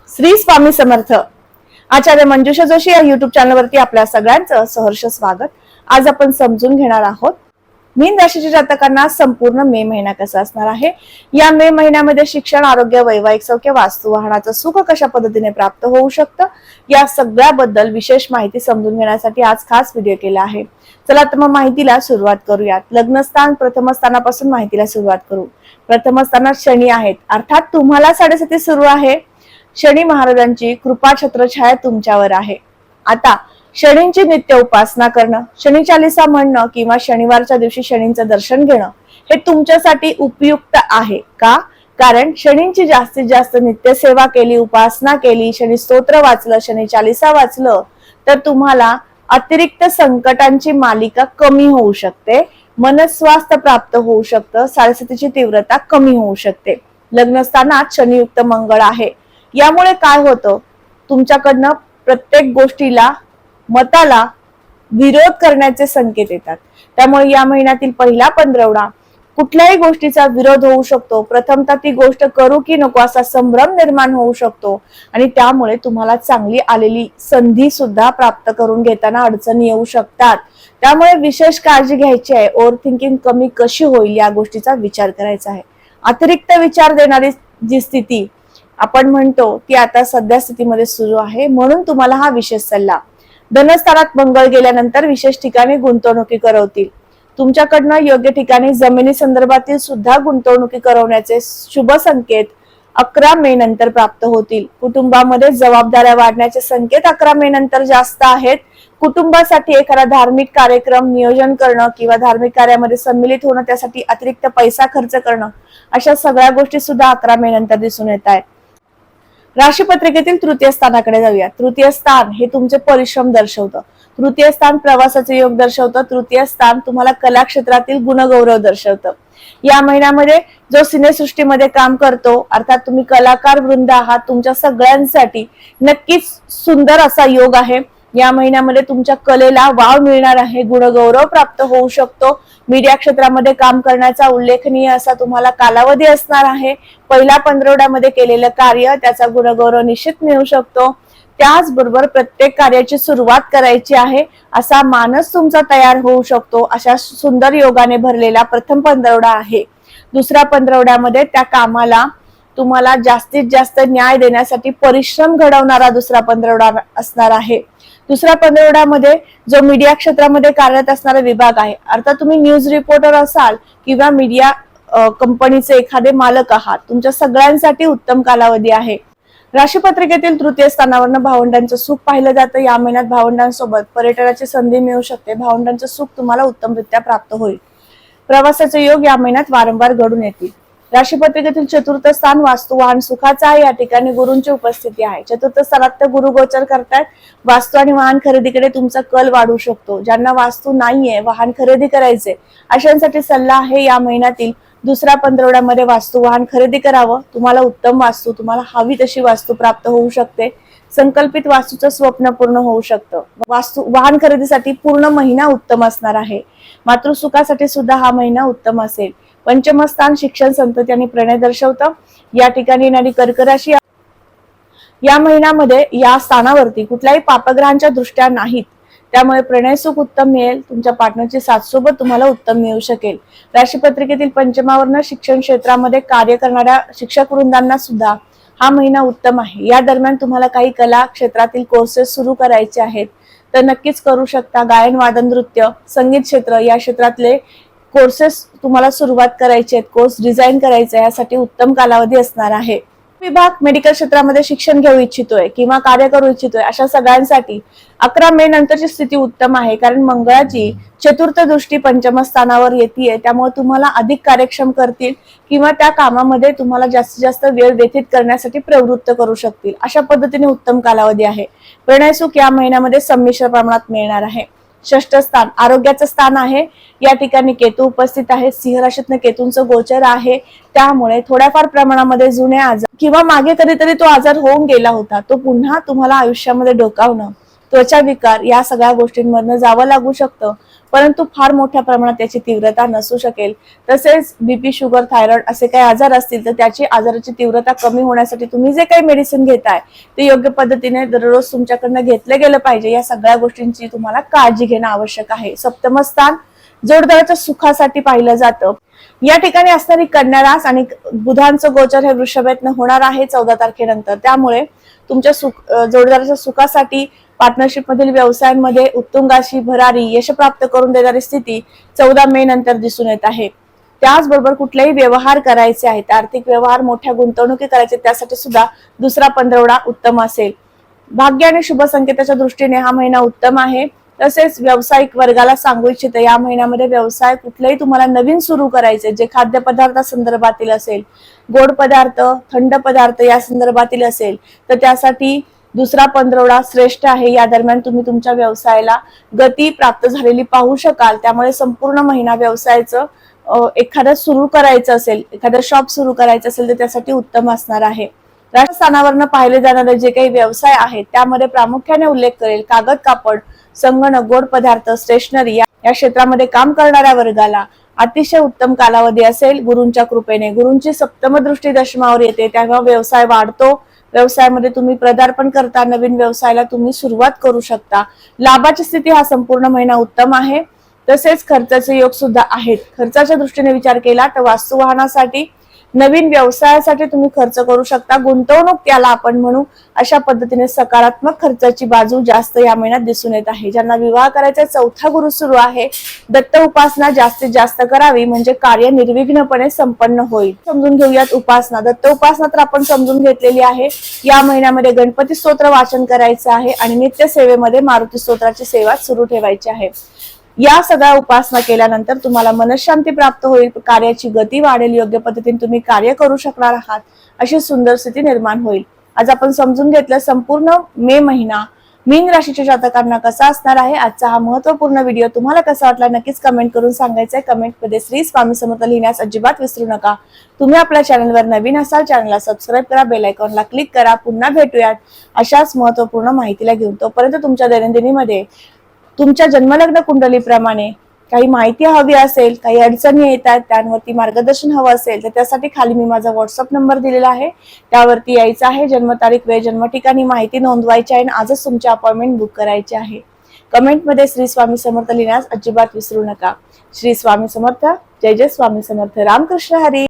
श्री स्वामी समर्थ. आचार्य मंजुषा जोशी या युट्यूब चॅनलवरती आपल्या सगळ्यांचं सहर्ष स्वागत. आज आपण समजून घेणार आहोत मीन राशीच्या जातकांना संपूर्ण मे महिना कसा असणार आहे. या मे महिन्यामध्ये शिक्षण, आरोग्य, वैवाहिक सौख्य, वास्तू, वाहनाचं सुख कशा पद्धतीने प्राप्त होऊ शकतं या सगळ्याबद्दल विशेष माहिती समजून घेण्यासाठी आज खास व्हिडिओ केला आहे. चला तर मग माहितीला सुरुवात करूयात. लग्नस्थान प्रथम स्थानापासून माहितीला सुरुवात करू. प्रथम स्थानात शनी आहेत, अर्थात तुम्हाला 7:30 सुरू आहे. शनी महाराजांची कृपा छत्रछाया तुमच्यावर आहे. आता शनींची नित्य उपासना करणं, शनी चालीसा म्हणणं किंवा शनिवारच्या दिवशी शनींचं दर्शन घेणं हे तुमच्यासाठी उपयुक्त आहे का? कारण शनींची जास्तीत जास्त नित्य सेवा केली, उपासना केली, शनी स्तोत्र वाचलं, शनी चालीसा वाचलं तर तुम्हाला अतिरिक्त संकटांची मालिका कमी होऊ शकते, मनस्वास्थ्य प्राप्त होऊ शकतं, साडेसातीची तीव्रता कमी होऊ शकते. लग्नस्थानात शनियुक्त मंगळ आहे. यामुळे काय होतं, तुमच्याकडनं प्रत्येक गोष्टीला, मताला विरोध करण्याचे संकेत येतात. त्यामुळे या महिन्यातील पहिला पंधरवडा कुठल्याही गोष्टीचा विरोध होऊ शकतो. प्रथमतः ती गोष्ट करू की नको असा संभ्रम निर्माण होऊ शकतो आणि त्यामुळे तुम्हाला चांगली आलेली संधी सुद्धा प्राप्त करून घेताना अडचणी येऊ शकतात. त्यामुळे विशेष काळजी घ्यायची आहे. ओव्हर थिंकिंग कमी कशी होईल या गोष्टीचा विचार करायचा आहे. अतिरिक्त विचार देणारी जी स्थिती आपण म्हणतो ती आता सध्या स्थितीमध्ये सुरू आहे, म्हणून तुम्हाला हा विशेष सल्ला. धनस्थानात मंगळ गेल्यानंतर विशेष ठिकाणी गुंतवणुकी करवतील. तुमच्याकडनं योग्य ठिकाणी जमिनी संदर्भातील सुद्धा गुंतवणुकी करवण्याचे शुभ संकेत 11 मे नंतर प्राप्त होतील. कुटुंबामध्ये जबाबदाऱ्या वाढण्याचे संकेत 11 मे नंतर जास्त आहेत. कुटुंबासाठी एखादा धार्मिक कार्यक्रम नियोजन करणं किंवा धार्मिक कार्यामध्ये सम्मिलित होणं, त्यासाठी अतिरिक्त पैसा खर्च करणं, अशा सगळ्या गोष्टी सुद्धा 11 मे नंतर दिसून येत आहेत. राशीपत्रिकेतील तृतीय स्थानाकडे जाऊया. तृतीय स्थान हे तुमचे परिश्रम दर्शवतं. तृतीय स्थान प्रवासाचे योग दर्शवतं. तृतीय स्थान तुम्हाला कला क्षेत्रातील गुणगौरव दर्शवतं. या महिन्यामध्ये जो सिनेसृष्टीमध्ये काम करतो, अर्थात तुम्ही कलाकार वृंद आहात, तुमच्या सगळ्यांसाठी नक्कीच सुंदर असा योग आहे. या महिन्यामध्ये तुमच्या कलेला वाव मिळणार आहे, गुणगौरव प्राप्त होऊ शकतो. मीडिया क्षेत्रामध्ये काम करण्याचा उल्लेखनीय असा तुम्हाला कालावधी असणार आहे. पहिल्या पंधरवड्यामध्ये केलेलं कार्य त्याचा गुणगौरव निश्चित मिळू शकतो. त्याचबरोबर प्रत्येक कार्याची सुरुवात करायची आहे असा मानस तुमचा तयार होऊ शकतो. अशा सुंदर योगाने भरलेला प्रथम पंधरवडा आहे. दुसऱ्या पंधरवड्यामध्ये त्या कामाला तुम्हाला जास्तीत जास्त न्याय देण्यासाठी परिश्रम घडवणारा दुसरा पंधरवडा असणार आहे. दुसऱ्या पंधरवड्यामध्ये जो मीडिया क्षेत्रामध्ये कार्यरत असणारा विभाग आहे, अर्थात तुम्ही न्यूज रिपोर्टर असाल किंवा मीडिया कंपनीचे एखादे मालक आहात, तुमच्या सगळ्यांसाठी उत्तम कालावधी आहे. राशीपत्रिकेतील तृतीय स्थानावरनं भावंडांचं सुख पाहिलं जातं. या महिन्यात भावंडांसोबत पर्यटनाची संधी मिळू शकते. भावंडांचं सुख तुम्हाला उत्तमरित्या प्राप्त होईल. प्रवासाचे योग या महिन्यात वारंवार घडून येतील. राशीपत्रिकेतील चतुर्थ स्थान वास्तू वाहन सुखाचा आहे. या ठिकाणी गुरूंची उपस्थिती आहे. चतुर्थ स्थानात तर गुरु गोचर करतायत. वास्तू आणि वाहन खरेदीकडे तुमचा कल वाढू शकतो. ज्यांना वास्तू नाहीये, वाहन खरेदी करायचे, अशांसाठी सल्ला आहे या महिन्यातील दुसऱ्या पंधरवड्यामध्ये वास्तू वाहन खरेदी करावं. तुम्हाला उत्तम वास्तू, तुम्हाला हवी तशी वास्तू प्राप्त होऊ शकते. संकल्पित वास्तूचं स्वप्न पूर्ण होऊ शकतं. वास्तू वाहन खरेदीसाठी पूर्ण महिना उत्तम असणार आहे. मातृसुखासाठी सुद्धा हा महिना उत्तम असेल. पंचम स्थान शिक्षण, संतती आणि प्रणय दर्शवतं. या ठिकाणी येणारी कर्क राशी या महिन्यामध्ये या स्थानावरती कुठल्याही पापग्रहांच्या दृष्ट्या नाहीत. त्यामुळे प्रणय सुख उत्तम मिळेल. तुमच्या पार्टनरची साथ सोबत तुम्हाला उत्तम मिळू शकेल. राशीपत्रिकेतील पंचमावरनं शिक्षण क्षेत्रामध्ये कार्य करणाऱ्या शिक्षक वृंदांना सुद्धा हा महिना उत्तम आहे. या दरम्यान तुम्हाला काही कला क्षेत्रातील कोर्सेस सुरू करायचे आहेत तर नक्कीच करू शकता. गायन, वादन, नृत्य, संगीत क्षेत्र या क्षेत्रातले कोर्सेस तुम्हाला सुरुवात करायचे आहेत, कोर्स डिझाईन करायचे, यासाठी उत्तम कालावधी असणार आहे. विभाग मेडिकल क्षेत्रामध्ये शिक्षण घेऊ इच्छितोय किंवा कार्य करू इच्छितोय, अशा सगळ्यांसाठी 11 मे नंतरची स्थिती उत्तम आहे. कारण मंगळाची चतुर्थ दृष्टी पंचम स्थानावर येते. त्यामुळे तुम्हाला अधिक कार्यक्षम करतील किंवा त्या कामामध्ये तुम्हाला जास्तीत जास्त वेळ व्यतीत करण्यासाठी प्रवृत्त करू शकतील. अशा पद्धतीने उत्तम कालावधी आहे. प्रणय सुख या महिन्यामध्ये संमिश्र प्रमाणात मिळणार आहे. षष्ठ स्थान आरोग्याचं स्थान आहे. या ठिकाणी केतू उपस्थित आहे. सिंह राशीतनं केतूंचं गोचर आहे. त्यामुळे थोड्याफार प्रमाणामध्ये जुने आजार किंवा मागे कधीतरी तो आजार होऊन गेला होता, तो पुन्हा तुम्हाला आयुष्यामध्ये डोकावणं, त्वचा विकार या सगळ्या गोष्टींमधनं जावं लागू शकतं. परंतु फार मोठ्या प्रमाणात त्याची तीव्रता नसू शकेल। तसेच बीपी, शुगर, थायरॉइड असे काही आजार असतील तर त्याची आजाराची तीव्रता कमी होण्यासाठी तुम्ही जे काही मेडिसिन घेताय ते योग्य पद्धतीने दररोज तुमच्याकडनं घेतलं गेलं पाहिजे। या सगळ्या गोष्टींची तुम्हाला काळजी घेणं आवश्यक आहे। सप्तम स्थान जोडदाराच्या सुखासाठी पाहिलं जातं। या ठिकाणी असणारी कन्या रास आणि बुधांचं गोचर हे वृषभेतनं होणार आहे 14 तारखेनंतर। त्यामुळे तुमच्या जोडदाराच्या सुखासाठी पार्टनरशिप मधील व्यवसायांमध्ये उत्तुंगाशी भरारी यश प्राप्त करून देणारी स्थिती 14 मे नंतर दिसून येत आहे। त्याचबरोबर कुठलेही व्यवहार करायचे आहेत, आर्थिक व्यवहार, मोठ्या गुंतवणुकी करायचे, त्यासाठी सुद्धा दुसरा पंधरवडा उत्तम असेल। भाग्य आणि शुभ संकेताच्या दृष्टीने हा महिना उत्तम आहे। तसेच व्यावसायिक वर्गाला सांगू इच्छिते, या महिन्यामध्ये व्यवसाय कुठलेही तुम्हाला नवीन सुरू करायचे, जे खाद्यपदार्थ संदर्भातील असेल, गोड पदार्थ, थंड पदार्थ या संदर्भातील असेल तर त्यासाठी दुसरा पंधरवडा श्रेष्ठ आहे। या दरम्यान तुम्ही तुमच्या व्यवसायाला गती प्राप्त झालेली पाहू शकाल। त्यामुळे संपूर्ण महिना व्यवसायाचं एखादं सुरू करायचं असेल, एखादं शॉप सुरू करायचं असेल तर त्यासाठी उत्तम असणार आहे। राजस्थानावरनं पाहिले जाणारे जे काही व्यवसाय आहेत त्यामध्ये प्रामुख्याने उल्लेख करेल कागद, कापड, संगणक, गोड पदार्थ, स्टेशनरी या क्षेत्रामध्ये काम करणाऱ्या वर्गाला अतिशय उत्तम कालावधी असेल। गुरूंच्या कृपेने, गुरूंची सप्तम दृष्टी दशमावर येते, तेव्हा व्यवसाय वाढतो। व्यवसायामध्ये तुम्ही पदार्पण करता, नवीन व्यवसायाला तुम्ही सुरुवात करू शकता। लाभाची स्थिती हा संपूर्ण महिना उत्तम आहे। तसेच खर्चाचे योग सुद्धा आहेत। खर्चाच्या दृष्टीने विचार केला तर वास्तू वाहनासाठी, नवीन व्यवसायासाठी तुम्ही खर्च करू शकता। गुंतवणूक त्याला आपण म्हणू, अशा पद्धतीने सकारात्मक खर्चाची बाजू जास्त या महिन्यात दिसून येत आहे। ज्यांना विवाह करायचा चौथा गुरु सुरू आहे, दत्त उपासना जास्तीत जास्त करावी म्हणजे कार्य निर्विघ्नपणे संपन्न होईल। समजून घेऊयात उपासना। दत्त उपासना तर आपण समजून घेतलेली आहे। या महिन्यामध्ये गणपती स्तोत्र वाचन करायचं आहे आणि नित्य सेवेमध्ये मारुती स्तोत्राची सेवा सुरू ठेवायची आहे। या सगळ्या उपासना केल्यानंतर तुम्हाला मनशांती प्राप्त होईल, कार्याची गती वाढेल, योग्य पद्धतीने तुम्ही कार्य करू शकणार आहात, अशी सुंदर स्थिती निर्माण होईल। आज आपण समजून घेतलं संपूर्ण मे महिना मीन राशीच्या जातकांना कसा असणार आहे। आजचा हा महत्त्वपूर्ण व्हिडिओ तुम्हाला कसा वाटला नक्कीच कमेंट करून सांगायचंय। कमेंटमध्ये श्री स्वामी समर्थ लिहिण्यास अजिबात विसरू नका। तुम्ही आपल्या चॅनलवर नवीन असाल, चॅनलला सबस्क्राईब करा, बेल आयकॉनला क्लिक करा। पुन्हा भेटूयात अशाच महत्त्वपूर्ण माहितीला घेऊन। तोपर्यंत तुमच्या दैनंदिनीमध्ये तुमच्या जन्मलग्न कुंडलीप्रमाणे काही माहिती हवी असेल, काही अडचणी येतात, त्यांवरती मार्गदर्शन हवं असेल तर त्यासाठी खाली मी माझा व्हॉट्सअप नंबर दिलेला आहे, त्यावरती यायचं आहे। जन्मतारीख, वेळ, जन्म ठिकाणी माहिती नोंदवायची आहे आणि आजच तुमची अपॉइंटमेंट बुक करायची आहे। कमेंटमध्ये श्री स्वामी समर्थ लिहिण्यास अजिबात विसरू नका। श्री स्वामी समर्थ, जय जय स्वामी समर्थ, रामकृष्ण हरी।